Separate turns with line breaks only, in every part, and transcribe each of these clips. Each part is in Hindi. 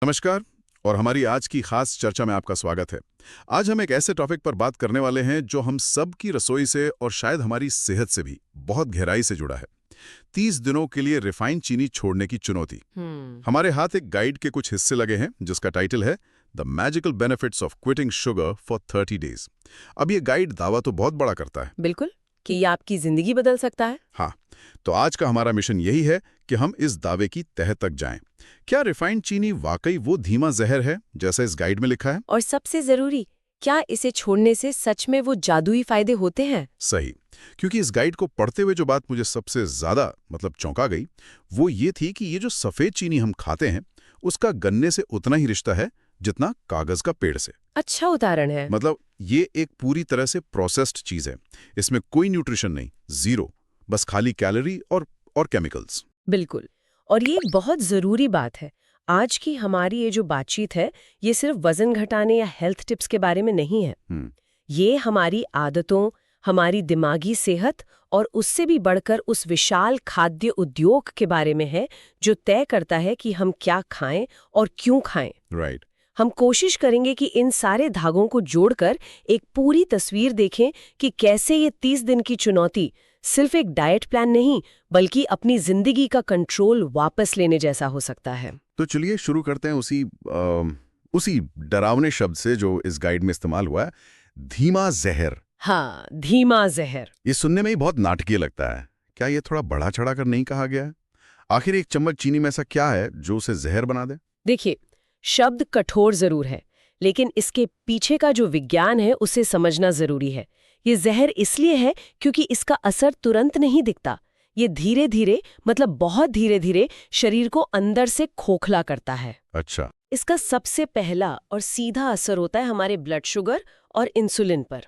नमस्कार और हमारी आज की खास चर्चा में आपका स्वागत है। आज हम एक ऐसे टॉपिक पर बात करने वाले हैं जो हम सब की रसोई से और शायद हमारी सेहत से भी बहुत गहराई से जुड़ा है। 30 दिनों के लिए रिफाइंड चीनी छोड़ने की चुनौती। हमारे हाथ एक गाइड के कुछ हिस्से लगे हैं जिसका टाइटल है the magical benefits of quitting sugar for 30 days. अब ये गाइड दावा तो बहुत बड़ा करता है,
बिल्कुल, कि ये आपकी जिंदगी बदल सकता है।
हाँ, तो आज का हमारा मिशन यही है कि हम इस दावे की तह तक जाएं। क्या रिफाइंड चीनी वाकई वो धीमा जहर है जैसा इस गाइड में लिखा है?
और सबसे जरूरी, क्या इसे छोड़ने से सच में वो जादुई फायदे होते हैं?
सही, क्योंकि इस गाइड को पढ़ते हुए जो बात मुझे सबसे ज्यादा चौंका गई वो ये थी कि ये जो सफेद चीनी हम खाते हैं उसका गन्ने से उतना ही रिश्ता है जितना कागज का पेड़ से।
अच्छा उदाहरण है।
ये एक पूरी तरह से प्रोसेस्ड चीज है। इसमें कोई न्यूट्रिशन नहीं, जीरो, बस खाली कैलोरी और केमिकल्स।
बिल्कुल, और ये एक बहुत जरूरी बात है। आज की हमारी ये जो बातचीत है, ये सिर्फ वजन घटाने या हेल्थ टिप्स के बारे में नहीं है। ये हमारी आदतों, हमारी दिमागी सेहत और उससे भी बढ़कर उस विशाल खाद्य उद्योग के बारे में है जो तय करता है कि हम क्या खाएं और क्यों खाएं।
राइट।
हम कोशिश करेंगे कि इन सारे धागों को जोड़कर एक पूरी तस्वीर देखें कि कैसे ये 30 दिन की चुनौती सिर्फ एक डाइट प्लान नहीं, बल्कि अपनी जिंदगी का कंट्रोल वापस लेने जैसा हो सकता है।
तो चलिए शुरू करते हैं उसी डरावने शब्द से जो इस गाइड में इस्तेमाल हुआ है, धीमा जहर।
हाँ, धीमा जहर।
ये सुनने में ही बहुत नाटकीय लगता है। क्या ये थोड़ा बढ़ा चढ़ा कर नहीं कहा गया है? आखिर एक चम्मच चीनी में ऐसा क्या है जो उसे जहर बना दे?
देखिए, शब्द कठोर जरूर है, लेकिन इसके पीछे का जो विज्ञान है उसे समझना जरूरी है। ये जहर इसलिए है क्योंकि इसका असर तुरंत नहीं दिखता। ये धीरे धीरे, बहुत धीरे धीरे शरीर को अंदर से खोखला करता है।
अच्छा।
इसका सबसे पहला और सीधा असर होता है हमारे ब्लड शुगर और इंसुलिन पर।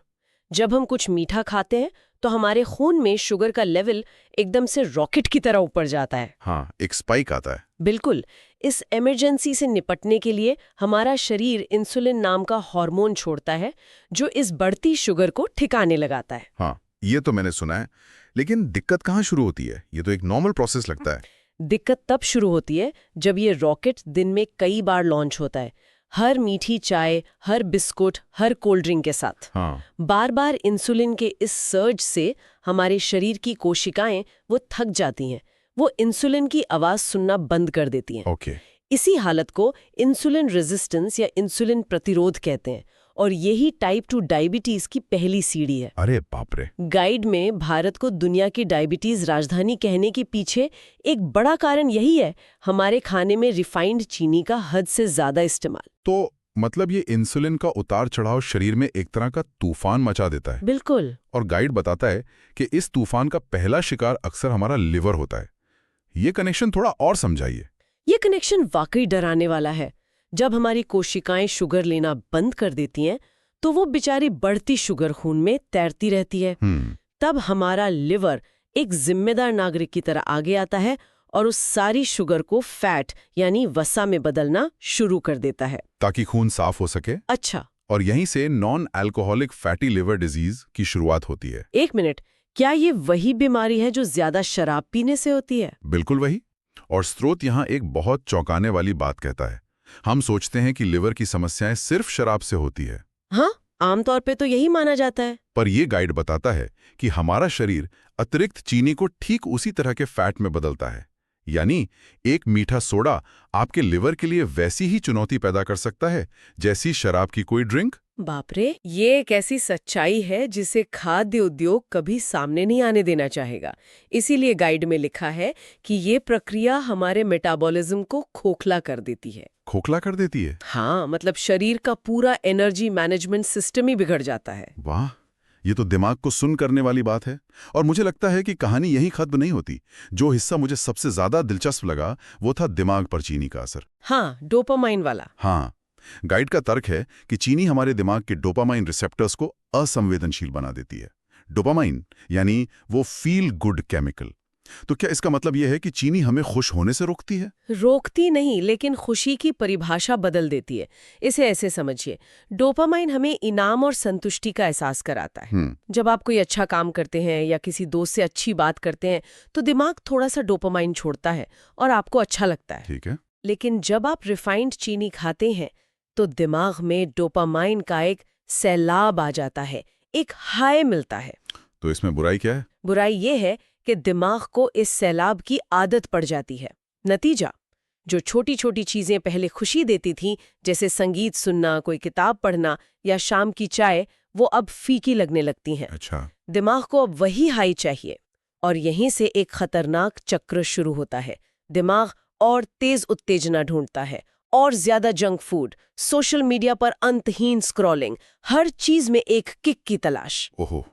जब हम कुछ मीठा खाते हैं तो हमारे खून में शुगर का लेवल एकदम से रॉकेट की तरह ऊपर जाता है।
हाँ, एक स्पाइक आता है।
बिल्कुल। इस इमरजेंसी से निपटने के लिए हमारा शरीर इंसुलिन नाम का हार्मोन छोड़ता है जो इस बढ़ती शुगर को ठिकाने लगाता है।
हाँ, ये तो मैंने सुना है, लेकिन दिक्कत कहाँ शुरू होती है? ये तो एक नॉर्मल प्रोसेस लगता है।
दिक्कत तब शुरू होती है जब ये रॉकेट दिन में कई बार लॉन्च होता है, हर मीठी चाय, हर बिस्कुट, हर कोल्ड ड्रिंक के साथ।
हाँ।
बार बार इंसुलिन के इस सर्ज से हमारे शरीर की कोशिकाएं वो थक जाती हैं, वो इंसुलिन की आवाज सुनना बंद कर देती हैं।
ओके।
इसी हालत को इंसुलिन रेजिस्टेंस या इंसुलिन प्रतिरोध कहते हैं, और यही टाइप 2 डायबिटीज की पहली सीढ़ी है।
अरे बाप रे।
गाइड में भारत को दुनिया की डायबिटीज राजधानी कहने के पीछे एक बड़ा कारण यही है, हमारे खाने में रिफाइंड चीनी का हद से ज्यादा इस्तेमाल।
तो ये इंसुलिन का उतार चढ़ाव शरीर में एक तरह का तूफान मचा देता है।
बिल्कुल।
और गाइड बताता है कि इस तूफान का पहला शिकार अक्सर हमारा लिवर होता है। ये कनेक्शन थोड़ा और समझाइए।
ये कनेक्शन वाकई डराने वाला है। जब हमारी कोशिकाएं शुगर लेना बंद कर देती हैं, तो वो बेचारी बढ़ती शुगर खून में तैरती रहती है। तब हमारा लिवर एक जिम्मेदार नागरिक की तरह आगे आता है और उस सारी शुगर को फैट यानी वसा में बदलना शुरू कर देता है,
ताकि खून साफ हो सके।
अच्छा।
और यहीं से non alcoholic fatty liver disease की शुरुआत होती है।
एक मिनट, क्या ये वही बीमारी है जो ज्यादा शराब पीने से होती है?
बिल्कुल वही। और स्रोत यहाँ एक बहुत चौंकाने वाली बात कहता है। हम सोचते हैं कि लिवर की समस्याएं सिर्फ शराब से होती है।
हाँ, आमतौर पे तो यही माना जाता है।
पर ये गाइड बताता है कि हमारा शरीर अतिरिक्त चीनी को ठीक उसी तरह के फैट में बदलता है। यानी एक मीठा सोडा आपके लिवर के लिए वैसी ही चुनौती पैदा कर सकता है जैसी शराब की कोई ड्रिंक।
बाप रे, ये एक ऐसी सच्चाई है जिसे खाद्य उद्योग कभी सामने नहीं आने देना चाहेगा। इसीलिए गाइड में लिखा है कि ये प्रक्रिया हमारे मेटाबॉलिज्म को खोखला कर देती है।
खोखला कर देती है?
हाँ, शरीर का पूरा एनर्जी मैनेजमेंट सिस्टम ही बिगड़ जाता है।
वाह, ये तो दिमाग को सुन करने वाली बात है। और मुझे लगता है कि कहानी यही खत्म नहीं होती। जो हिस्सा मुझे सबसे ज्यादा दिलचस्प लगा वो था दिमाग पर चीनी का असर।
हाँ, डोपामाइन वाला।
हाँ, गाइड का तर्क है कि चीनी हमारे दिमाग के डोपामाइन रिसेप्टर्स को असंवेदनशील बना देती है। डोपामाइन यानी वो फील गुड केमिकल। तो क्या इसका मतलब यह है कि चीनी हमें खुश होने से रोकती है?
रोकती नहीं, लेकिन खुशी की परिभाषा बदल देती है। इसे ऐसे समझिए, डोपामाइन हमें इनाम और संतुष्टि का एहसास कराता है। जब आप कोई अच्छा काम करते हैं या किसी दोस्त से अच्छी बात करते हैं तो दिमाग थोड़ा सा डोपामाइन छोड़ता है और आपको अच्छा लगता है।
ठीक है।
लेकिन जब आप रिफाइंड चीनी खाते हैं तो दिमाग में डोपामाइन का एक सैलाब आ जाता है, एक हाई मिलता है।
तो इसमें बुराई क्या है?
बुराई ये है कि दिमाग को इस सैलाब की आदत पड़ जाती है। नतीजा, जो छोटी छोटी चीजें पहले खुशी देती थीं, जैसे संगीत सुनना, कोई किताब पढ़ना या शाम की चाय, वो अब फीकी लगने लगती हैं।
अच्छा।
दिमाग को अब वही हाई चाहिए, और यहीं से एक खतरनाक चक्र शुरू होता है। दिमाग और तेज उत्तेजना ढूंढता है, और ज्यादा जंक फूड, सोशल मीडिया पर अंतहीन स्क्रॉलिंग, हर चीज में एक किक की तलाश।
ओहो।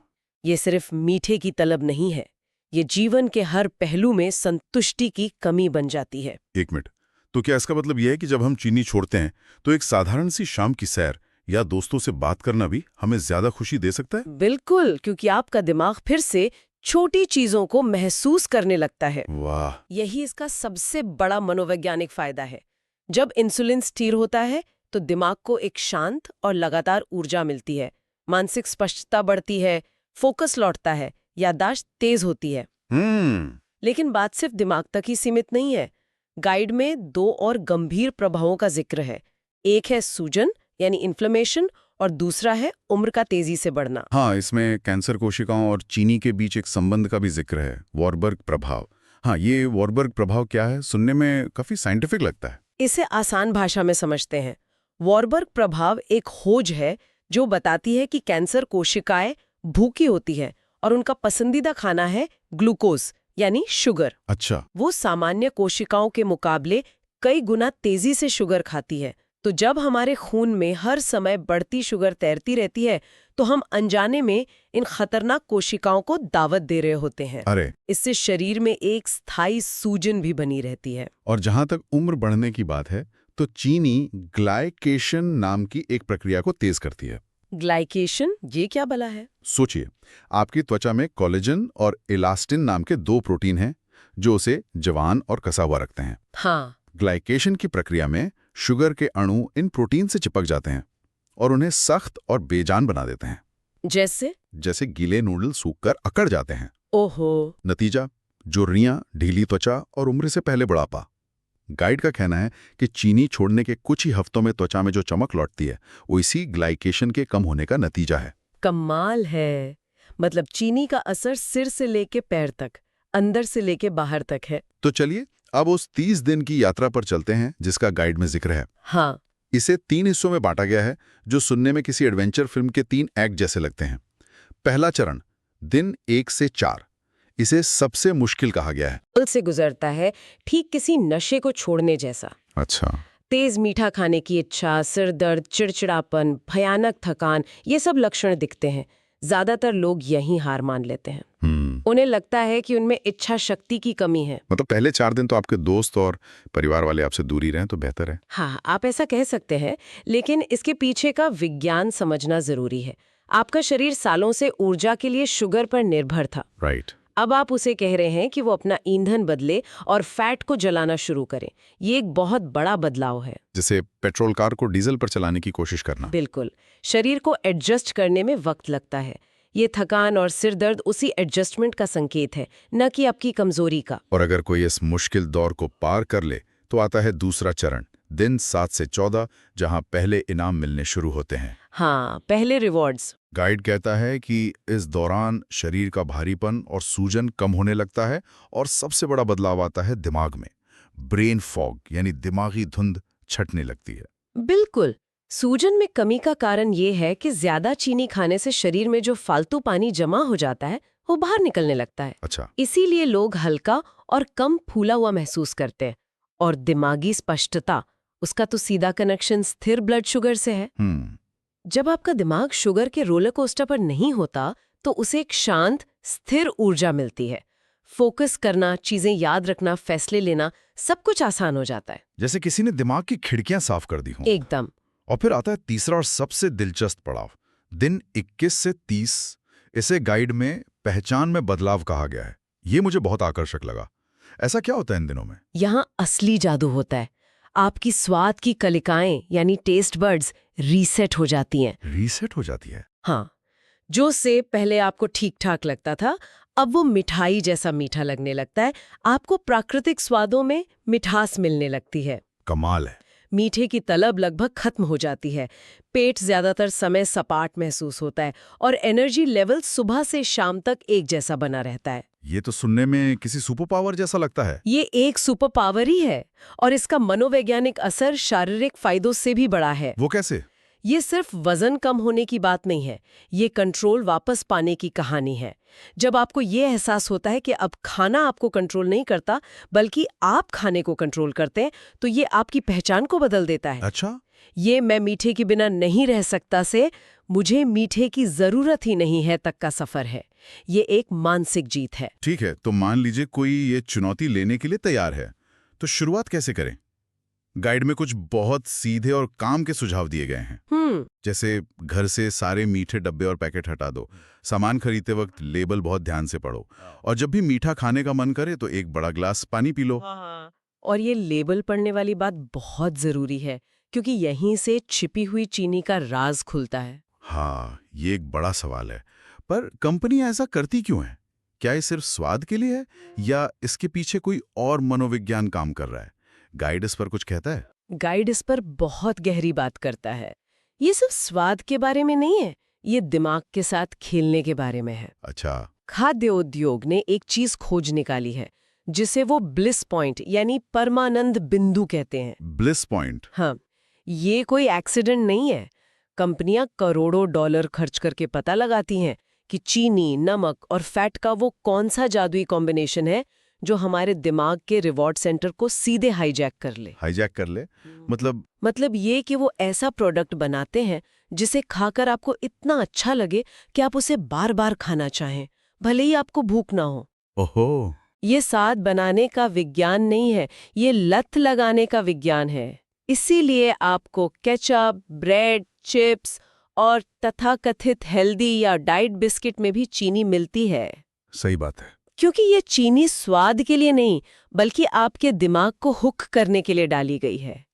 ये सिर्फ मीठे की तलब नहीं है, ये जीवन के हर पहलू में संतुष्टि की कमी बन जाती है।
एक मिनट, तो क्या इसका मतलब यह है कि जब हम चीनी छोड़ते हैं तो एक साधारण सी शाम की सैर या दोस्तों से बात करना भी हमें ज्यादा खुशी दे सकता है?
बिल्कुल, क्योंकि आपका दिमाग फिर से छोटी चीजों को महसूस करने लगता है।
वाह।
यही इसका सबसे बड़ा मनोवैज्ञानिक फायदा है। जब इंसुलिन स्थिर होता है तो दिमाग को एक शांत और लगातार ऊर्जा मिलती है, मानसिक स्पष्टता बढ़ती है, फोकस लौटता है, याददाश्त तेज होती है। लेकिन बात सिर्फ दिमाग तक ही सीमित नहीं है। गाइड में 2 और गंभीर प्रभावों का जिक्र है। एक है सूजन यानी इन्फ्लेमेशन, और दूसरा है उम्र का तेजी से बढ़ना।
हाँ, इसमें कैंसर कोशिकाओं और चीनी के बीच एक संबंध का भी जिक्र है, वॉरबर्ग प्रभाव। हाँ, ये वॉरबर्ग प्रभाव क्या है? सुनने में काफी साइंटिफिक लगता है।
इसे आसान भाषा में समझते हैं। वॉरबर्ग प्रभाव एक खोज है जो बताती है कि कैंसर कोशिकाएं भूखी होती है और उनका पसंदीदा खाना है ग्लूकोज यानी शुगर।
अच्छा।
वो सामान्य कोशिकाओं के मुकाबले कई गुना तेजी से शुगर खाती है। तो जब हमारे खून में हर समय बढ़ती शुगर तैरती रहती है तो हम अनजाने में इन खतरनाक कोशिकाओं को दावत दे रहे होते हैं।
अरे।
इससे शरीर में एक स्थायी सूजन भी बनी रहती है।
और जहां तक उम्र बढ़ने की बात है तो चीनी ग्लाइकेशन नाम की एक प्रक्रिया को तेज करती है।
ग्लाइकेशन, ये क्या भला है?
सोचिए, आपकी त्वचा में कोलेजन और इलास्टिन नाम के 2 प्रोटीन हैं जो उसे जवान और कसा हुआ रखते हैं।
हाँ।
ग्लाइकेशन की प्रक्रिया में शुगर के अणु इन प्रोटीन से चिपक जाते हैं और उन्हें सख्त और बेजान बना देते हैं। जैसे गीले नूडल सूखकर अकड़ जाते हैं।
ओहो।
नतीजा, झुर्रियां, ढीली त्वचा और उम्र से पहले बुढ़ापा। गाइड का कहना है कि चीनी छोड़ने के कुछ ही हफ्तों में त्वचा में जो चमक लौटती है वो इसी ग्लाइकेशन के कम होने का नतीजा है।
कमाल है। मतलब चीनी का असर सिर से लेके पैर तक, अंदर से लेके बाहर तक है।
तो चलिए अब उस 30 दिन की यात्रा पर चलते हैं जिसका गाइड में जिक्र है।
हाँ।
इसे 3 हिस्सों में बांटा गया है जो सुनने में किसी एडवेंचर फिल्म के 3 एक्ट जैसे लगते हैं। पहला चरण, दिन 1 से 4। इसे सबसे मुश्किल कहा गया है।
दिल से गुजरता है, ठीक किसी नशे को छोड़ने जैसा।
अच्छा।
तेज मीठा खाने की इच्छा, सिर दर्द, चिड़चिड़ापन, भयानक थकान, ये सब लक्षण दिखते हैं। ज्यादातर लोग यहीं हार मान लेते हैं। उन्हें लगता है कि उनमें इच्छा शक्ति की कमी है।
मतलब पहले 4 दिन तो आपके दोस्त और परिवार वाले आपसे दूरी रहें तो बेहतर है।
हाँ, आप ऐसा कह सकते हैं, लेकिन इसके पीछे का विज्ञान समझना जरूरी है। आपका शरीर सालों से ऊर्जा के लिए शुगर पर निर्भर था।
राइट।
अब आप उसे कह रहे हैं कि वो अपना ईंधन बदले और फैट को जलाना शुरू करे। ये एक बहुत बड़ा बदलाव है।
जैसे पेट्रोल कार को डीजल पर चलाने की कोशिश करना।
बिल्कुल। शरीर को एडजस्ट करने में वक्त लगता है। ये थकान और सिर दर्द उसी एडजस्टमेंट का संकेत है, न कि आपकी कमजोरी का।
और अगर कोई इस मुश्किल दौर को पार कर ले तो आता है दूसरा चरण, दिन 7 से 14, जहां पहले इनाम मिलने शुरू होते हैं।
हाँ, पहले रिवॉर्ड्स।
गाइड कहता है कि इस दौरान शरीर का भारीपन और सूजन कम होने लगता है और सबसे बड़ा बदलाव आता है दिमाग में। ब्रेन फॉग यानी दिमागी धुंध छटने लगती है।
बिल्कुल। सूजन में कमी का कारण ये है कि ज्यादा चीनी खाने से शरीर में जो फालतू पानी जमा हो जाता है वो बाहर निकलने लगता है।
अच्छा।
इसीलिए लोग हल्का और कम फूला हुआ महसूस करते हैं। और दिमागी स्पष्टता, उसका तो सीधा कनेक्शन स्थिर ब्लड शुगर से है। जब आपका दिमाग शुगर के रोलर कोस्टर पर नहीं होता तो उसे एक शांत, स्थिर ऊर्जा मिलती है। फोकस करना, चीजें याद रखना, फैसले लेना, सब कुछ आसान हो जाता है।
जैसे किसी ने दिमाग की खिड़कियां साफ कर दी हों।
एकदम।
और फिर आता है तीसरा और सबसे दिलचस्प पड़ाव, दिन 21 से 30। इसे गाइड में पहचान में बदलाव कहा गया है। ये मुझे बहुत आकर्षक लगा। ऐसा क्या होता है इन दिनों में?
यहाँ असली जादू होता है। आपकी स्वाद की कलिकाएं यानी टेस्ट बर्ड्स रीसेट हो जाती हैं।
रीसेट हो जाती है?
हाँ। जो सेब पहले आपको ठीक ठाक लगता था, अब वो मिठाई जैसा मीठा लगने लगता है। आपको प्राकृतिक स्वादों में मिठास मिलने लगती है।
कमाल है।
मीठे की तलब लगभग खत्म हो जाती है, पेट ज्यादातर समय सपाट महसूस होता है और एनर्जी लेवल सुबह से शाम तक एक जैसा बना रहता है।
ये तो सुनने में किसी सुपर पावर जैसा लगता है।
ये एक सुपर पावर ही है और इसका मनोवैज्ञानिक असर शारीरिक फायदों से भी बड़ा है।
वो कैसे?
ये सिर्फ वजन कम होने की बात नहीं है, ये कंट्रोल वापस पाने की कहानी है। जब आपको ये एहसास होता है कि अब खाना आपको कंट्रोल नहीं करता बल्कि आप खाने को कंट्रोल करते हैं, तो ये आपकी पहचान को बदल देता है।
अच्छा।
ये मैं मीठे के बिना नहीं रह सकता से मुझे मीठे की जरूरत ही नहीं है तक का सफर है। ये एक मानसिक जीत है।
ठीक है, तो मान लीजिए कोई ये चुनौती लेने के लिए तैयार है, तो शुरुआत कैसे करें? गाइड में कुछ बहुत सीधे और काम के सुझाव दिए गए हैं, जैसे घर से सारे मीठे डब्बे और पैकेट हटा दो, सामान खरीदते वक्त लेबल बहुत ध्यान से पढ़ो, और जब भी मीठा खाने का मन करे तो एक बड़ा ग्लास पानी पी लो।
और ये लेबल पढ़ने वाली बात बहुत जरूरी है, क्योंकि यहीं से छिपी हुई चीनी का राज खुलता है।
हाँ, ये एक बड़ा सवाल है। पर कंपनी ऐसा करती क्यों है? क्या ये सिर्फ स्वाद के लिए है या इसके पीछे कोई और मनोविज्ञान काम कर रहा है? गाइड इस पर कुछ कहता है?
गाइड इस पर बहुत गहरी बात करता है। ये सिर्फ स्वाद के बारे में नहीं है, ये दिमाग के साथ खेलने के बारे में है।
अच्छा।
खाद्य उद्योग ने एक चीज खोज निकाली है जिसे वो ब्लिस पॉइंट यानी परमानंद बिंदु कहते हैं।
Bliss point?
हाँ, ये कोई एक्सीडेंट नहीं है। कंपनियां करोड़ों डॉलर खर्च करके पता लगाती हैं कि चीनी, नमक और फैट का वो कौन सा जादुई कॉम्बिनेशन है जो हमारे दिमाग के रिवॉर्ड सेंटर को सीधे हाईजैक कर ले।
हाईजैक कर ले?
मतलब ये कि वो ऐसा प्रोडक्ट बनाते हैं जिसे खाकर आपको इतना अच्छा लगे कि आप उसे बार बार खाना चाहें, भले ही आपको भूख ना हो।
ओहो।
ये स्वाद बनाने का विज्ञान नहीं है, ये लत लगाने का विज्ञान है। इसीलिए आपको केचप, ब्रेड, चिप्स और तथाकथित हेल्दी या डाइट बिस्किट में भी चीनी मिलती है।
सही बात है।
क्योंकि ये चीनी स्वाद के लिए नहीं, बल्कि आपके दिमाग को हुक करने के लिए डाली गई है।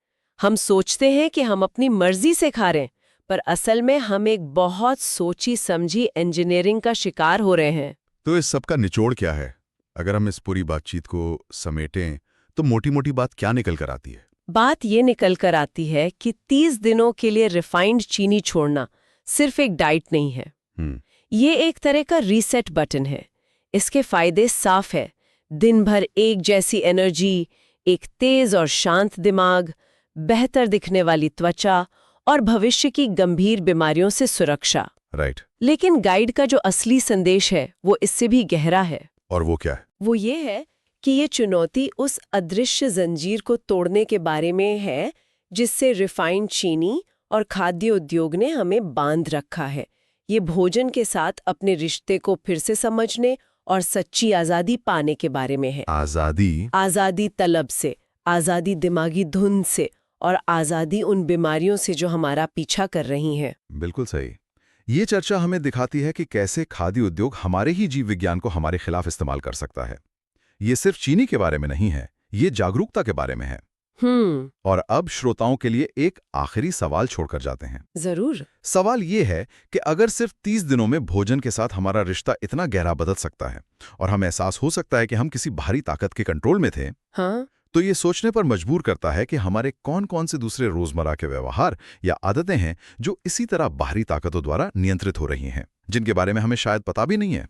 हम सोचते हैं कि हम अपनी मर्जी से खा रहे हैं, पर असल में हम एक बहुत सोची समझी इंजीनियरिंग का शिकार हो रहे हैं।
तो इस सब का निचोड़ क्या है? अगर हम इस पूरी बातचीत को समेटें तो मोटी-मोटी बात क्या निकल कर आती है?
बात ये निकल कर आती है कि 30 दिनों के लिए रिफाइंड चीनी छोड़ना सिर्फ एक डाइट नहीं है। ये एक तरह का रीसेट बटन है। इसके फायदे साफ है। दिन भर एक जैसी एनर्जी, एक तेज और शांत दिमाग, बेहतर दिखने वाली त्वचा और भविष्य की गंभीर बीमारियों से सुरक्षा।
राइट।
लेकिन गाइड का जो असली संदेश है वो इससे भी गहरा है।
और वो क्या है?
वो ये है कि ये चुनौती उस अदृश्य जंजीर को तोड़ने के बारे में है जिससे रिफाइंड चीनी और खाद्य उद्योग ने हमें बांध रखा है। ये भोजन के साथ अपने रिश्ते को फिर से समझने और सच्ची आज़ादी पाने के बारे में है।
आज़ादी?
आज़ादी तलब से, आज़ादी दिमागी धुन से और आज़ादी उन बीमारियों से जो हमारा पीछा कर रही हैं।
बिल्कुल सही। ये चर्चा हमें दिखाती है कि कैसे खाद्य उद्योग हमारे ही जीव विज्ञान को हमारे खिलाफ इस्तेमाल कर सकता है। ये सिर्फ चीनी के बारे में नहीं है, ये जागरूकता के बारे में है। और अब श्रोताओं के लिए एक आखिरी सवाल छोड़कर जाते हैं।
जरूर।
सवाल ये है कि अगर सिर्फ 30 दिनों में भोजन के साथ हमारा रिश्ता इतना गहरा बदल सकता है और हमें एहसास हो सकता है कि हम किसी बाहरी ताकत के कंट्रोल में थे,
हाँ?
तो ये सोचने पर मजबूर करता है कि हमारे कौन-कौन से दूसरे रोजमर्रा के व्यवहार या आदतें हैं जो इसी तरह बाहरी ताकतों द्वारा नियंत्रित हो रही हैं, जिनके बारे में हमें शायद पता भी नहीं है।